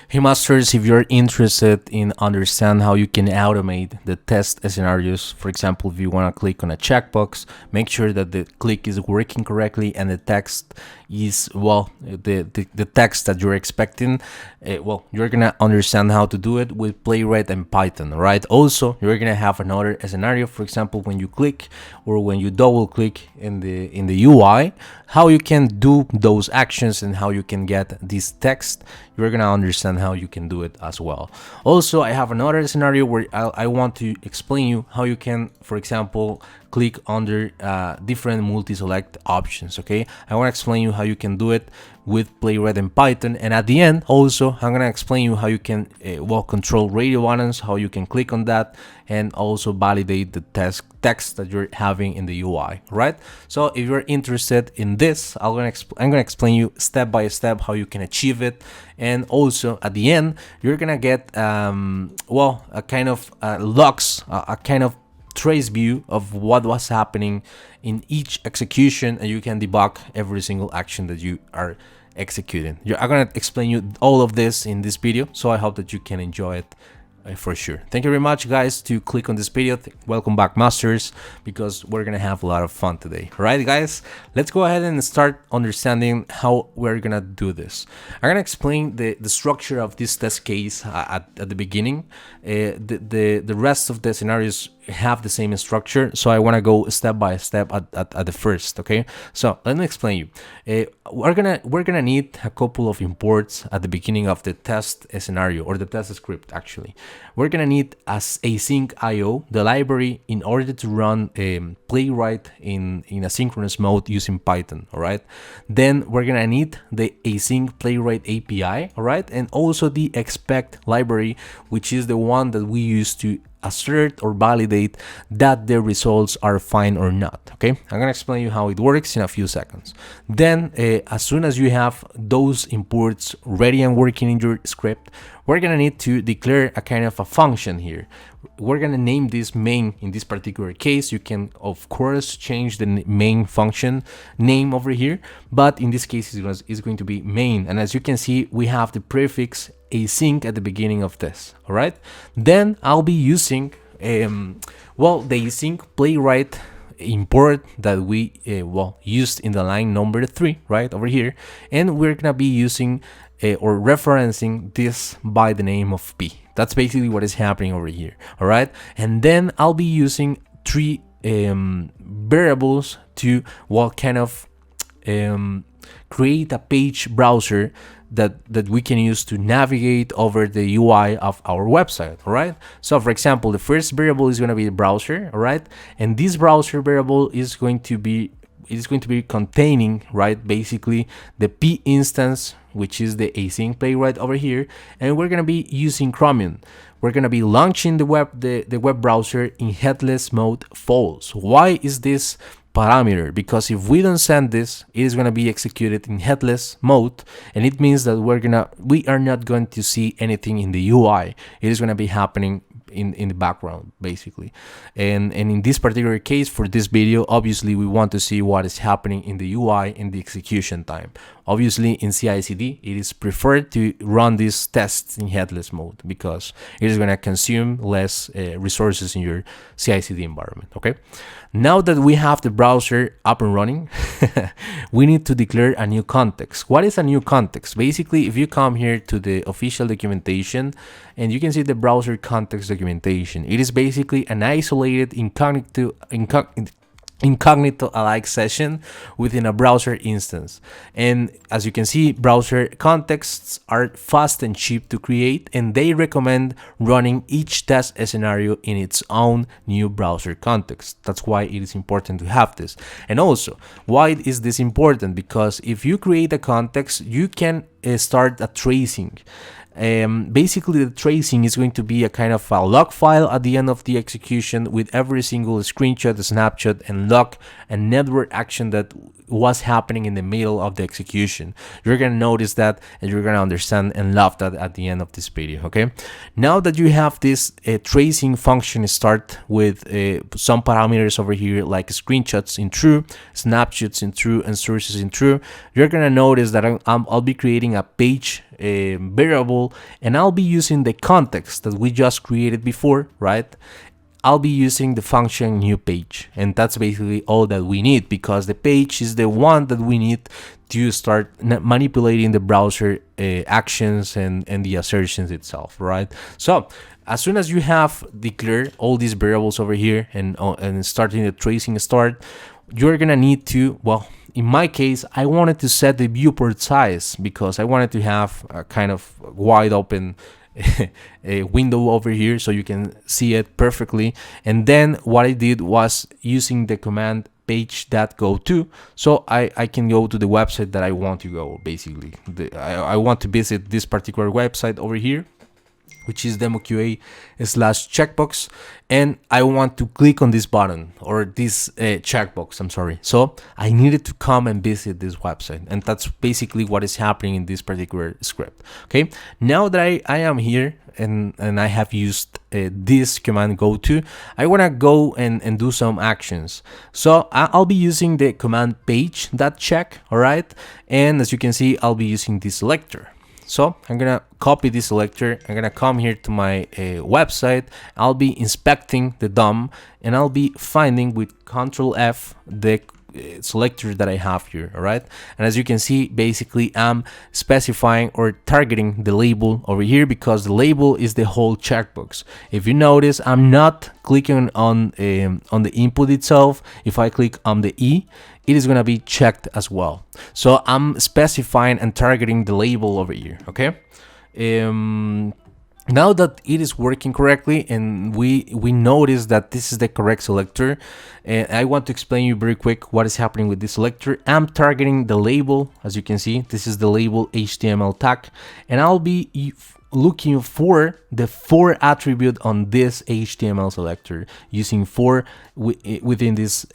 Hey masters, if you're interested in understand how you can automate the test scenarios, for example, if you want to click on a checkbox, make sure that the click is working correctly and the text is, the text that you're expecting, you're gonna understand how to do it with Playwright and Python, right? Also, you're gonna have another scenario, for example, when you click or when you double click in the UI, how you can do those actions and how you can get this text. You're gonna understand how you can do it as well. Also, I have another scenario where I want to explain you how you can, for example, click under different multi-select options. Okay, I want to explain you how you can do it with Playwright and Python, and at the end also I'm gonna explain you how you can control radio buttons, how you can click on that, and also validate the text that you're having in the UI, right? So if you're interested in this, I'm gonna explain you step by step how you can achieve it, and also at the end you're gonna get a kind of logs, a kind of trace view of what was happening in each execution, and you can debug every single action that you are executing. I'm gonna explain you all of this in this video, so I hope that you can enjoy it for sure. Thank you very much, guys, to click on this video. Welcome back, masters, because we're gonna have a lot of fun today. All right, guys, let's go ahead and start understanding how we're gonna do this. I'm gonna explain the structure of this test case at the beginning. The rest of the scenarios have the same structure, so I want to go step by step at the first. Okay, so let me explain you. We're gonna need a couple of imports at the beginning of the test scenario, or the test script. Actually, we're gonna need as async IO, the library, in order to run Playwright in asynchronous mode using Python. All right, then we're gonna need the async Playwright API. All right, and also the expect library, which is the one that we use to assert or validate that the results are fine or not. Okay, I'm gonna explain you how it works in a few seconds. Then as soon as you have those imports ready and working in your script, we're gonna need to declare a kind of a function here. We're gonna name this main. In this particular case, you can of course change the main function name over here, but in this case it's going to be main, and as you can see, we have the prefix async at the beginning of this. All right, then I'll be using the async Playwright import that we used in the line number 3 right over here, and we're gonna be using or referencing this by the name of P. That's basically what is happening over here. All right, and then I'll be using 3 variables to create a page browser that we can use to navigate over the UI of our website. All right, so for example, the first variable is going to be the browser. All right, and this browser variable is going to be containing, right, basically the P instance, which is the async Playwright over here, and we're going to be using Chromium. We're going to be launching the web browser in headless mode false. Why is this parameter? Because if we don't send this, it is going to be executed in headless mode, and it means that we are not going to see anything in the UI. It is going to be happening in the background, basically. And in this particular case, for this video, obviously we want to see what is happening in the UI in the execution time. Obviously in CI/CD, it is preferred to run these tests in headless mode because it is going to consume less resources in your CI/CD environment. Okay, now that we have the browser up and running, we need to declare a new context. What is a new context? Basically, if you come here to the official documentation and you can see the browser context documentation, it is basically an isolated incognito-alike session within a browser instance. And as you can see, browser contexts are fast and cheap to create, and they recommend running each test scenario in its own new browser context. That's why it is important to have this. And also, why is this important? Because if you create a context, you can start a tracing. Basically, the tracing is going to be a kind of a log file at the end of the execution with every single screenshot, snapshot, and log and network action that was happening in the middle of the execution. You're gonna notice that, and you're gonna understand and love that at the end of this video. Okay, now that you have this tracing function start with some parameters over here like screenshots in true, snapshots in true, and sources in true, you're gonna notice that I'll be creating creating a page variable, and I'll be using the context that we just created before, right? I'll be using the function new page, and that's basically all that we need, because the page is the one that we need to start manipulating the browser actions and the assertions itself, right? So as soon as you have declared all these variables over here and starting the tracing start, you're gonna need to, well, in my case, I wanted to set the viewport size because I wanted to have a kind of wide open a window over here so you can see it perfectly. And then what I did was using the command page.go-to, so I can go to the website that I want to go. Basically, I want to visit this particular website over here, which is demoqa/checkbox, and I want to click on this button or this checkbox, I'm sorry. So I needed to come and visit this website, and that's basically what is happening in this particular script. Okay, now that I am here and I have used this command go-to, I want to go and do some actions. So I'll be using the command page.check, all right? And as you can see, I'll be using this selector. So I'm gonna copy this selector, I'm gonna come here to my website, I'll be inspecting the DOM, and I'll be finding with Control F the selector that I have here, all right? And as you can see, basically I'm specifying or targeting the label over here, because the label is the whole checkbox. If you notice, I'm not clicking on the input itself. If I click on the E, it is gonna be checked as well. So I'm specifying and targeting the label over here, okay? Now that it is working correctly and we notice that this is the correct selector, and I want to explain you very quick what is happening with this selector. I'm targeting the label. As you can see, this is the label HTML tag, and I'll be looking for the for attribute on this HTML selector using for within this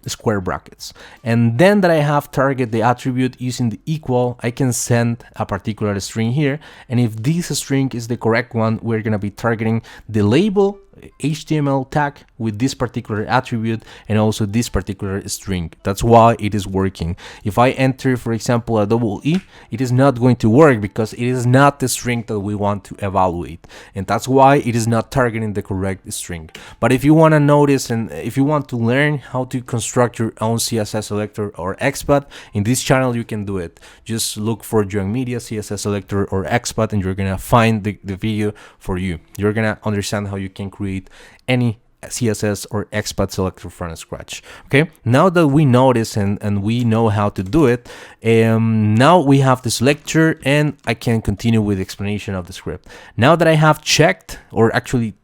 square brackets. And then that I have target the attribute using the equal, I can send a particular string here, and if this string is the correct one, we're gonna be targeting the label HTML tag with this particular attribute and also this particular string. That's why it is working. If I enter, for example, a double E, it is not going to work because it is not the string that we want to evaluate, and that's why it is not targeting the correct string. But if you want to notice and if you want to learn how to construct your own CSS selector or XPath, in this channel you can do it. Just look for JoanMedia CSS selector or XPath and you're gonna find the video for you. You're gonna understand how you can create any CSS or XPath selector from scratch. Okay, now that we notice and we know how to do it, now we have the selector and I can continue with the explanation of the script. Now that I have checked or actually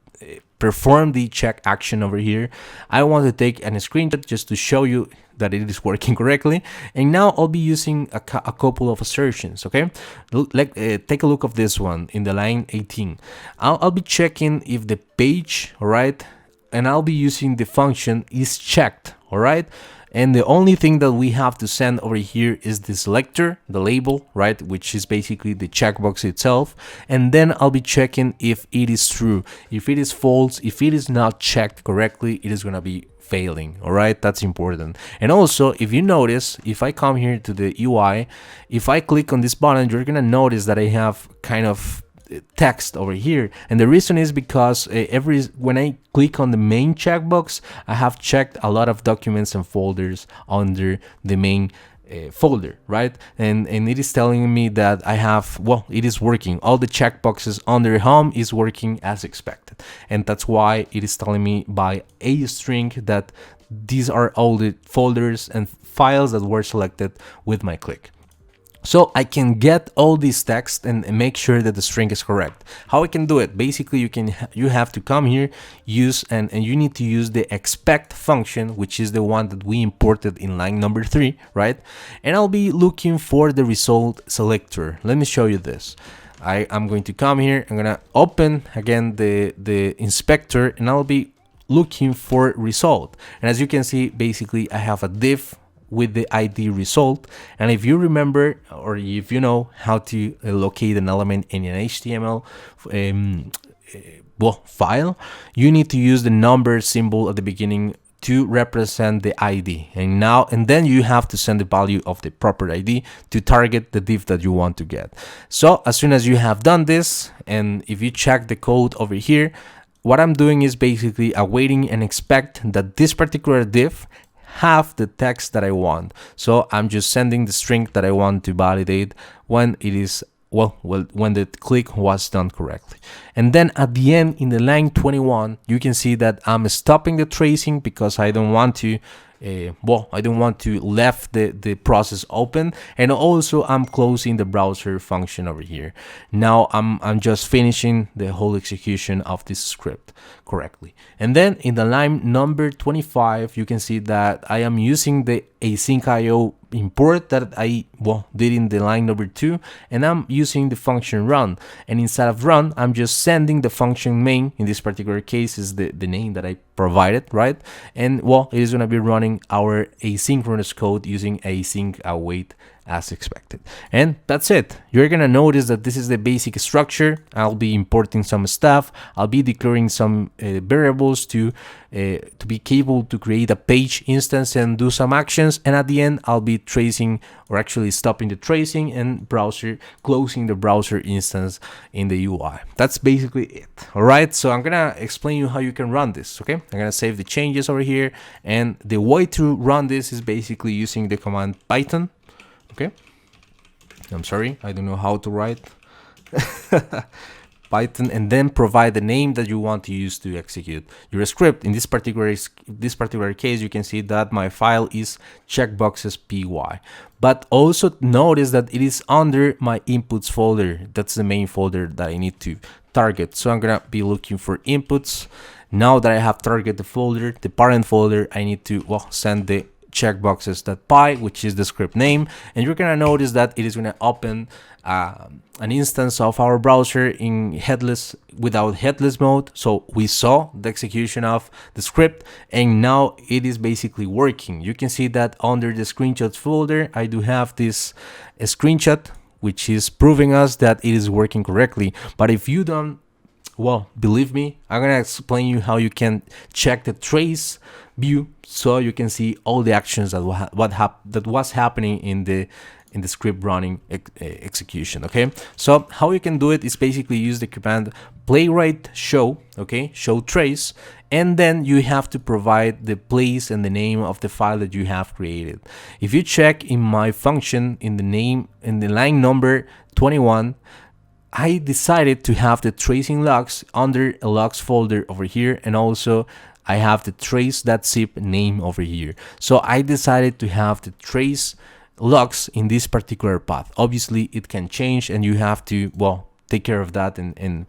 performed the check action over here, I want to take a screenshot just to show you that it is working correctly. And now I'll be using a couple of assertions. Okay, take a look of this one in the line 18. I'll be checking if the page, all right, and I'll be using the function is checked, all right? And the only thing that we have to send over here is the selector, the label, right, which is basically the checkbox itself. And then I'll be checking if it is true. If it is false, if it is not checked correctly, it is gonna be failing, all right? That's important. And also, if you notice, if I come here to the UI, if I click on this button, you're gonna notice that I have kind of text over here, and the reason is because when I click on the main checkbox, I have checked a lot of documents and folders under the main folder, right? And it is telling me that I have, well, it is working. All the checkboxes under home is working as expected, and that's why it is telling me by a string that these are all the folders and files that were selected with my click. So I can get all this text and make sure that the string is correct. How I can do it? Basically, you have to come here, use and you need to use the expect function, which is the one that we imported in line number 3, right? And I'll be looking for the result selector. Let me show you this. I'm going to come here. I'm gonna open again the inspector, and I'll be looking for result. And as you can see, basically I have a div with the ID result, and if you remember or if you know how to locate an element in an HTML file, you need to use the number symbol at the beginning to represent the ID. And then you have to send the value of the proper ID to target the div that you want to get. So as soon as you have done this, and if you check the code over here, what I'm doing is basically awaiting and expect that this particular div have the text that I want. So I'm just sending the string that I want to validate when it is when the click was done correctly. And then at the end, in the line 21, you can see that I'm stopping the tracing because I don't want to I don't want to left the process open, and also I'm closing the browser function over here. Now I'm just finishing the whole execution of this script correctly. And then in the line number 25, you can see that I am using the async IO import that I did in the line number 2, and I'm using the function run, and inside of run I'm just sending the function main. In this particular case is the name that I provided, right? And it is going to be running our asynchronous code using async await as expected. And that's it. You're gonna notice that this is the basic structure. I'll be importing some stuff. I'll be declaring some variables to be capable to create a page instance and do some actions. And at the end, I'll be tracing, or actually stopping the tracing and closing the browser instance in the UI. That's basically it. All right. So I'm gonna explain you how you can run this. Okay. I'm gonna save the changes over here, and the way to run this is basically using the command Python. Okay, I'm sorry, I don't know how to write Python, and then provide the name that you want to use to execute your script. In this particular case, you can see that my file is checkboxes.py, but also notice that it is under my inputs folder. That's the main folder that I need to target. So I'm gonna be looking for inputs. Now that I have targeted the folder, the parent folder, I need to send the checkboxes.py, which is the script name, and you're gonna notice that it is gonna open an instance of our browser in without headless mode. So we saw the execution of the script, and now it is basically working. You can see that under the screenshots folder, I do have this screenshot, which is proving us that it is working correctly. But if you don't believe me, I'm gonna explain you how you can check the trace view, so you can see all the actions that was happening in the script running execution. Okay, so how you can do it is basically use the command playwright show, show trace, and then you have to provide the place and the name of the file that you have created. If you check in my function in the line number 21, I decided to have the tracing logs under a logs folder over here, and also I have the trace.zip name over here. So I decided to have the trace logs in this particular path. Obviously it can change, and you have to take care of that and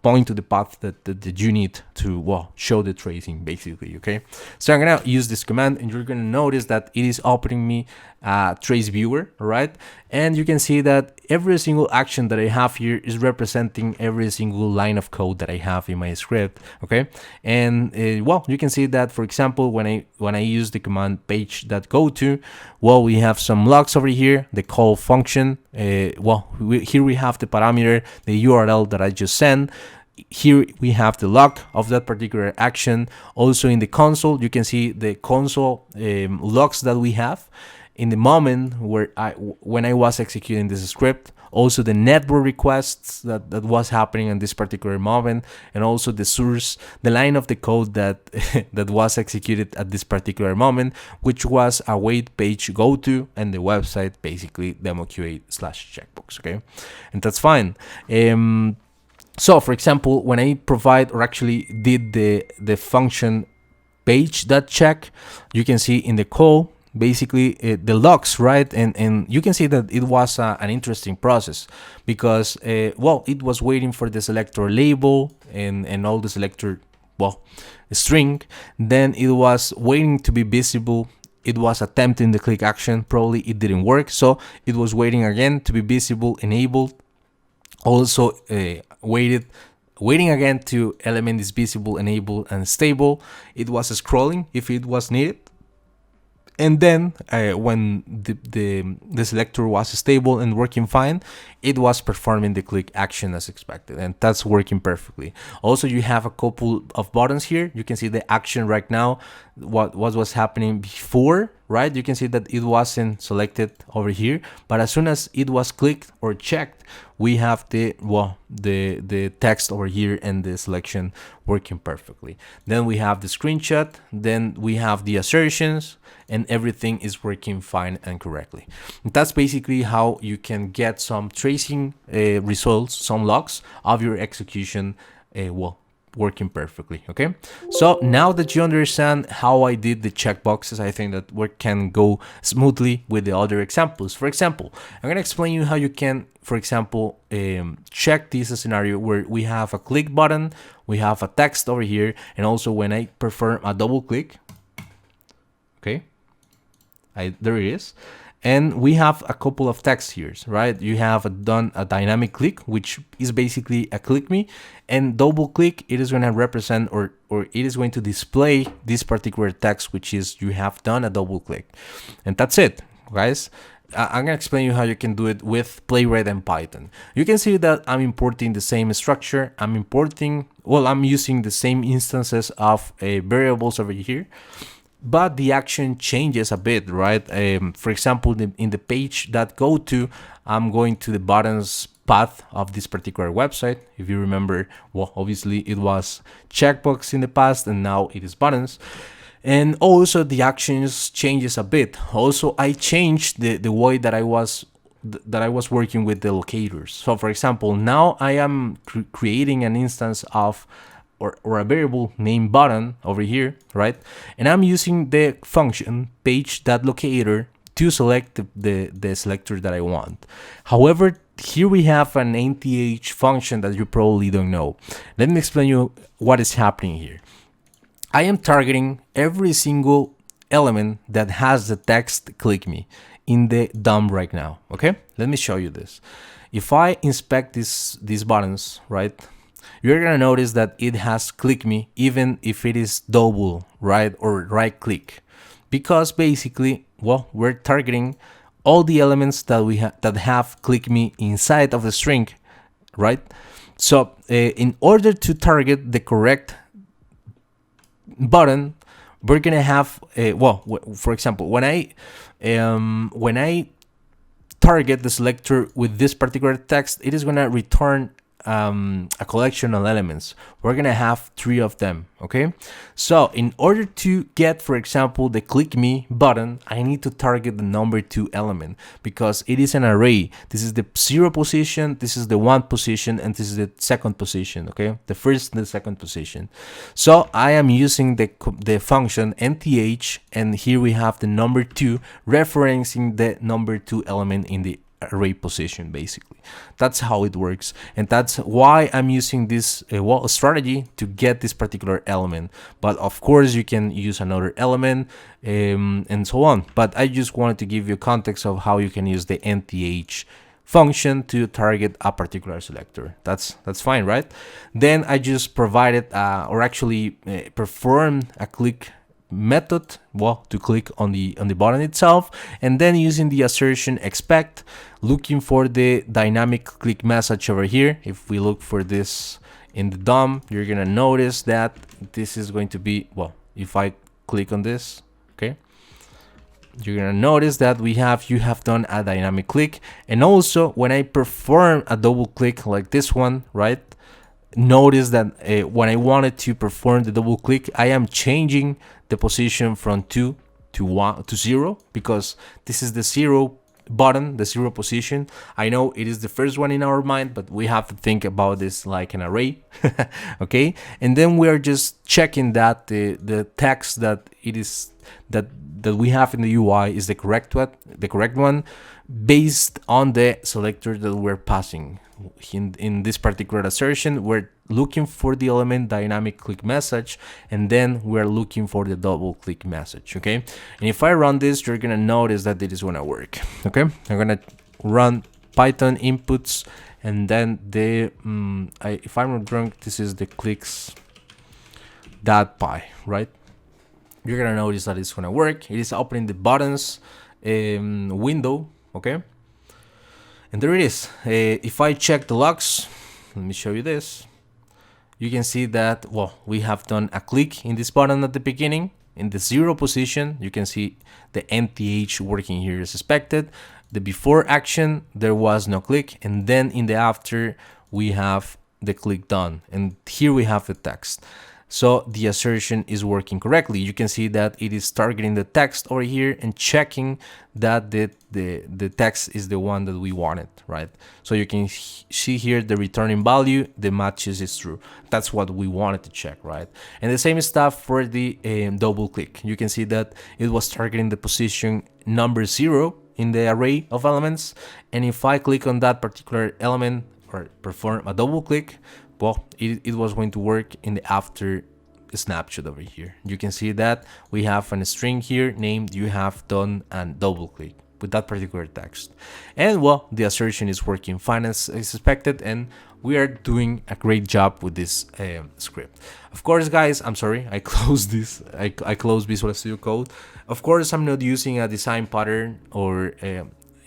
point to the path that you need to show the tracing, basically. Okay, so I'm gonna use this command, and you're gonna notice that it is opening me a trace viewer. All right, and you can see that every single action that I have here is representing every single line of code that I have in my script. Okay, and you can see that, for example, when I use the command page.goto, we have some logs over here, the call function. Here we have the parameter, the URL that I just sent. Here we have the log of that particular action. Also in the console, you can see the console logs that we have in the moment when I was executing this script. Also the network requests that was happening in this particular moment, and also the source, the line of the code that that was executed at this particular moment, which was await page go to, and the website basically demoqa/checkbox. Okay, and that's fine. So for example, when I provide, or actually did the function page.check, you can see in the call basically the logs, right? And you can see that it was an interesting process, because it was waiting for the selector label and all the selector string. Then it was waiting to be visible. It was attempting the click action. Probably it didn't work, so it was waiting again to be visible, enabled. Also waiting again to element is visible, enabled, and stable. It was scrolling if it was needed. And then when the selector was stable and working fine, it was performing the click action as expected, and that's working perfectly. Also, you have a couple of buttons here. You can see the action right now, what was happening before, right? You can see that it wasn't selected over here, but as soon as it was clicked or checked, we have the text over here and the selection working perfectly. Then we have the screenshot, then we have the assertions, and everything is working fine and correctly. And that's basically how you can get some tracing results, some logs of your execution working perfectly. Okay, so now that you understand how I did the checkboxes, I think that we can go smoothly with the other examples. For example, I'm gonna explain you how you can, for example, check this scenario where we have a click button, we have a text over here, and also when I perform a double click, okay, there it is. And we have a couple of text here, right? You have done a dynamic click, which is basically a click me, and double click, it is going to represent or it is going to display this particular text, which is you have done a double click. And that's it, guys. I'm going to explain you how you can do it with Playwright and Python. You can see that I'm importing the same structure. I'm using the same instances of variables over here, but the action changes a bit, right? For example, in the page that go to, I'm going to the buttons path of this particular website. If you remember, well, obviously it was checkbox in the past and now it is buttons. And also the actions changes a bit. Also, I changed the way that I was working with the locators. So for example, now I am creating an instance of or a variable named button over here, right? And I'm using the function page.locator to select the selector that I want. However, here we have an nth function that you probably don't know. Let me explain you what is happening here. I am targeting every single element that has the text click me in the DOM right now, okay? Let me show you this. If I inspect these buttons, right, you're gonna notice that it has click me even if it is double, right, or right click, because basically, well, we're targeting all the elements that we that have click me inside of the string, right? So in order to target the correct button, we're gonna have for example, when I target the selector with this particular text, it is gonna return a collection of elements. We're gonna have 3 of them, okay? So in order to get, for example, the click me button, I need to target the number 2 element because it is an array. This is the 0 position, this is the 1 position, and this is the 2nd position, okay? The 1st and the 2nd position. So I am using the function nth, and here we have the number 2 referencing the number 2 element in the array position. Basically, that's how it works, and that's why I'm using this strategy to get this particular element. But of course you can use another element and so on, but I just wanted to give you context of how you can use the nth function to target a particular selector. That's fine, right? Then I just provided performed a click method to click on the button itself, and then using the assertion expect, looking for the dynamic click message over here. If we look for this in the DOM, you're gonna notice that this is going to be, if I click on this, okay, you're gonna notice that you have done a dynamic click. And also when I perform a double click like this one, right, notice that when I wanted to perform the double click, I am changing the position from 2 to 1 to 0, because this is the 0 button, the 0 position. I know it is the first one in our mind, but we have to think about this like an array. Okay, and then we are just checking that the text that we have in the UI is the correct one based on the selector that we're passing. In this particular assertion, we're looking for the element dynamic click message, and then we're looking for the double click message. Okay, and if I run this, you're gonna notice that it is gonna work. Okay, I'm gonna run Python inputs, and then if I'm not wrong, this is the clicks.py, right? you're gonna notice that it's gonna work. It is opening the buttons window, okay? And there it is. If I check the logs, let me show you this. You can see that, well, we have done a click in this button at the beginning. In the 0 position, you can see the NTH working here as expected. The before action, there was no click. And then in the after, we have the click done. And here we have the text. So the assertion is working correctly. You can see that it is targeting the text over here and checking that the text is the one that we wanted, right? So you can see here the returning value, the matches is true. That's what we wanted to check, right? And the same stuff for the double click. You can see that it was targeting the position number 0 in the array of elements. And if I click on that particular element or perform a double click, well, it was going to work in the after snapshot over here. You can see that we have a string here named you have done and double click with that particular text. And well, the assertion is working fine as expected, and we are doing a great job with this script. Of course, guys, I'm sorry, I closed this. I closed Visual Studio Code. Of course, I'm not using a design pattern or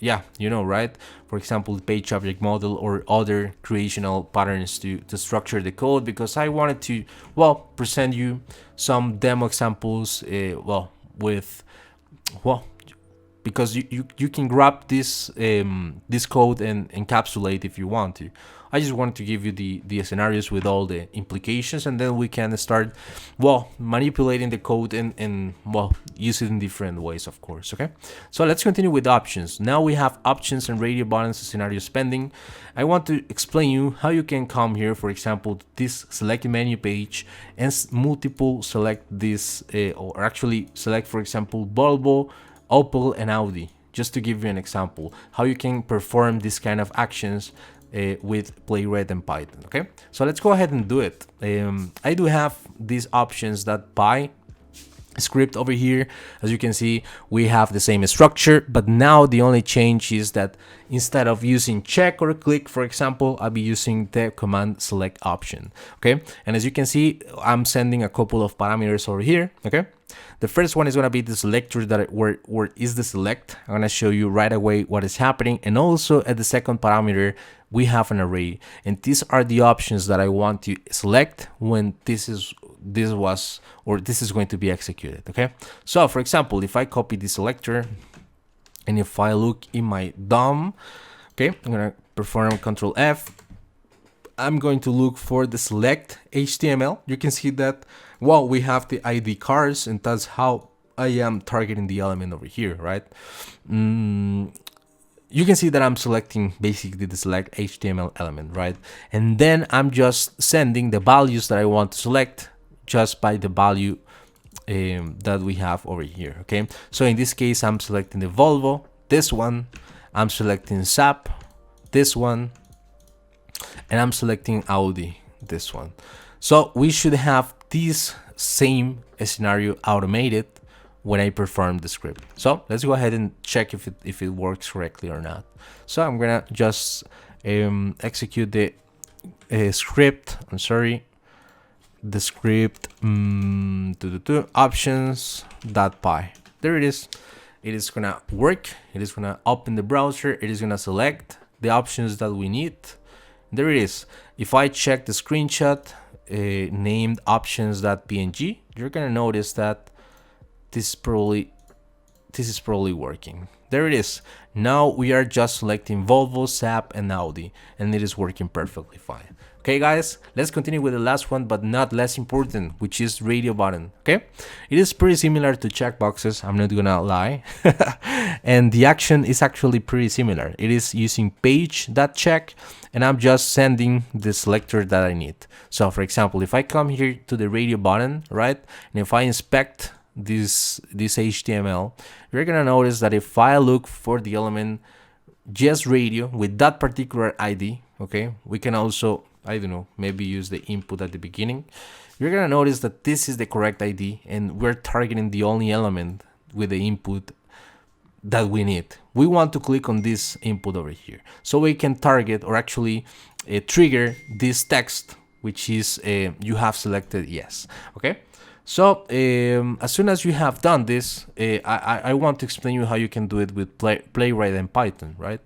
yeah, you know, right? For example, page object model or other creational patterns to structure the code, because I wanted to, well, present you some demo examples, well, with, well, because you can grab this this code and encapsulate if you want to. I just wanted to give you the scenarios with all the implications, and then we can start, well, manipulating the code and well, use it in different ways, of course, okay? So let's continue with options. Now we have options and radio buttons and scenario spending. I want to explain you how you can come here, for example, this select menu page and multiple select this, or actually select, for example, Volvo, Opel, and Audi, just to give you an example, how you can perform this kind of actions with Playwright and Python, okay? So let's go ahead and do it. I do have these options.py script over here. As you can see, we have the same structure, but now the only change is that instead of using check or click, for example, I'll be using the command select option, okay? And as you can see, I'm sending a couple of parameters over here, okay? The first one is going to be the selector that where is the select. I'm going to show you right away what is happening. And also at the second parameter, we have an array, and these are the options that I want to select when this is going to be executed, okay? So for example, if I copy the selector and if I look in my DOM, okay, I'm going to perform Control F. I'm going to look for the select HTML. You can see that, well, we have the ID cars, and that's how I am targeting the element over here, right? You can see that I'm selecting basically the select HTML element, right? And then I'm just sending the values that I want to select just by the value that we have over here, okay? So in this case, I'm selecting the Volvo, this one, I'm selecting SAP, this one, and I'm selecting Audi, this one. So we should have this same scenario automated when I perform the script. So let's go ahead and check if it works correctly or not. So I'm gonna just execute the script. I'm sorry, the script options.py. There it is. It is gonna work. It is gonna open the browser. It is gonna select the options that we need. There it is. If I check the screenshot named options.png, you're gonna notice that this is probably working. There it is. Now we are just selecting Volvo, SAP, and Audi, and it is working perfectly fine. Okay, guys, let's continue with the last one, but not less important, which is radio button. Okay, it is pretty similar to checkboxes, I'm not gonna lie. And the action is actually pretty similar. It is using page.check, and I'm just sending the selector that I need. So for example, if I come here to the radio button, right, and if I inspect this HTML, you're gonna notice that if I look for the element just radio with that particular ID, okay, we can also, I don't know, maybe use the input at the beginning. You're gonna notice that this is the correct ID, and we're targeting the only element with the input that we need. We want to click on this input over here, so we can target or actually trigger this text, which is you have selected yes. Okay, So as soon as you have done this, I want to explain you how you can do it with Playwright and Python, right?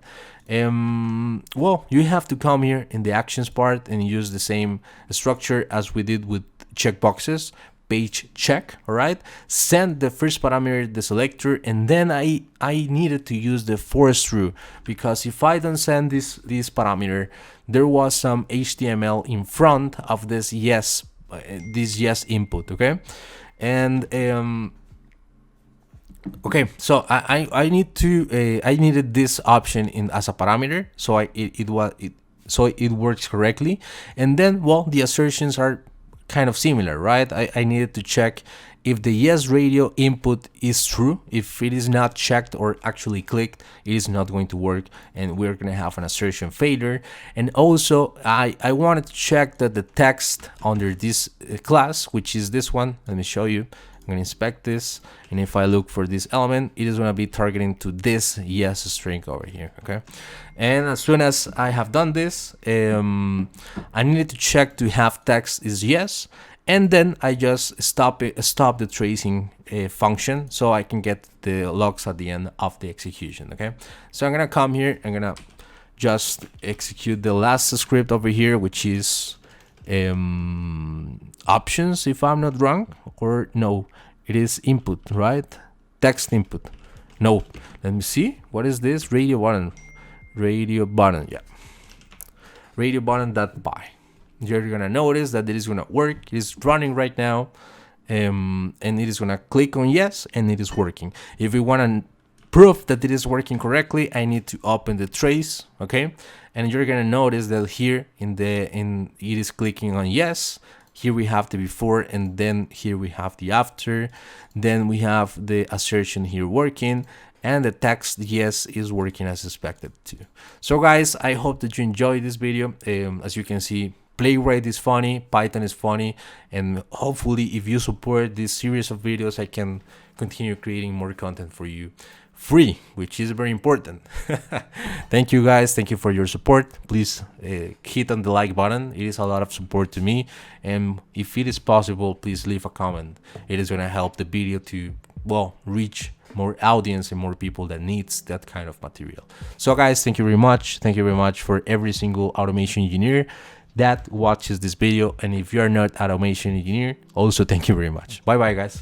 Well, you have to come here in the actions part and use the same structure as we did with checkboxes. Page check, all right, send the first parameter, the selector, and then I needed to use the force through, because if I don't send this parameter, there was some HTML in front of this yes input, okay? And okay, so I needed this option in as a parameter, so it works correctly. And then, well, the assertions are kind of similar, right? I needed to check if the yes radio input is true. If it is not checked or actually clicked, it is not going to work, and we're going to have an assertion failure. And also I wanted to check that the text under this class, which is this one, let me show you. I'm going to inspect this, and if I look for this element, it is going to be targeting to this yes string over here, okay? And as soon as I have done this, I needed to check to have text is yes, and then I just stop the tracing function, so I can get the logs at the end of the execution, okay? So I'm going to come here, I'm going to just execute the last script over here, which is options, if I'm not wrong, or no, it is input, right? Text input. No, let me see, what is this? Radio button, yeah, radio button.py. You're gonna notice that it is gonna work. It is running right now, and it is gonna click on yes, and it is working. If we want to prove that it is working correctly, I need to open the trace, okay? And you're gonna notice that here it is clicking on yes. Here we have the before, and then here we have the after. Then we have the assertion here working, and the text yes is working as expected too. So guys, I hope that you enjoyed this video. As you can see, Playwright is funny, Python is funny, and hopefully if you support this series of videos, I can continue creating more content for you free, which is very important. Thank you guys, thank you for your support. Please hit on the like button, it is a lot of support to me, and if it is possible, please leave a comment. It is going to help the video to, well, reach more audience and more people that needs that kind of material. So guys, thank you very much for every single automation engineer that watches this video, and if you are not automation engineer, also thank you very much. Bye bye guys.